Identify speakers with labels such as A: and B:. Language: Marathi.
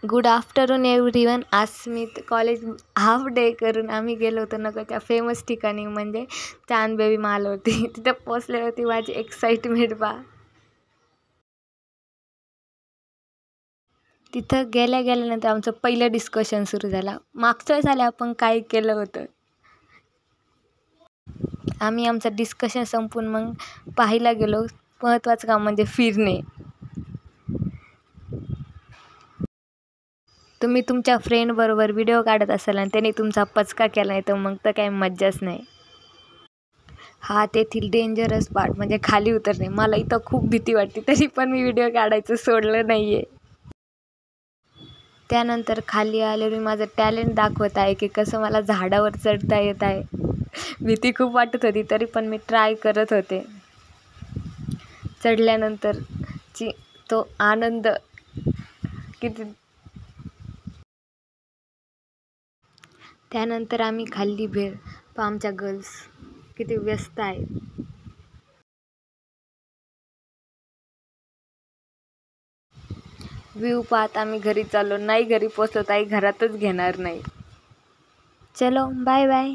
A: Good afternoon everyone. आज स्मित कॉलेज हाफ डे करून आम्ही गेलो होतो नगरच्या फेमस ठिकाणी म्हणजे चांदबेबी मालवती. तिथं पोचले होती. माझी एक्साइटमेंट बा. तिथं गेल्यानंतर आमचं पहिलं डिस्कशन सुरू झालं. मागच्या वेळेस आले आपण काय केलं होतं. आम्ही आमचं डिस्कशन संपून मग पाहायला गेलो. महत्त्वाचं काम म्हणजे फिरणे. तुम्ही तुमच्या फ्रेंडबरोबर व्हिडिओ काढत असाल आणि त्याने तुमचा पचका केला नाही तर मग तर काही मज्जाच नाही. हा तेथील डेंजरस पार्ट म्हणजे खाली उतरणे. मला इथं खूप भीती वाटते तरी पण मी व्हिडिओ काढायचं सोडलं नाही आहे. त्यानंतर खाली आले मी माझं टॅलेंट दाखवत आहे की कसं मला झाडावर चढता येत आहे. भीती खूप वाटत होती तरी पण मी ट्राय करत होते. चढल्यानंतरची तो आनंद किती. त्यानंतर आम्ही खाल्ली भेळ. आमच्या गर्ल्स किती व्यस्त आहेत. व्ह्यू पाहत आम्ही घरी चाललो. नाही घरी पोचलो ताई घरातच घेणार नाही. चलो बाय बाय.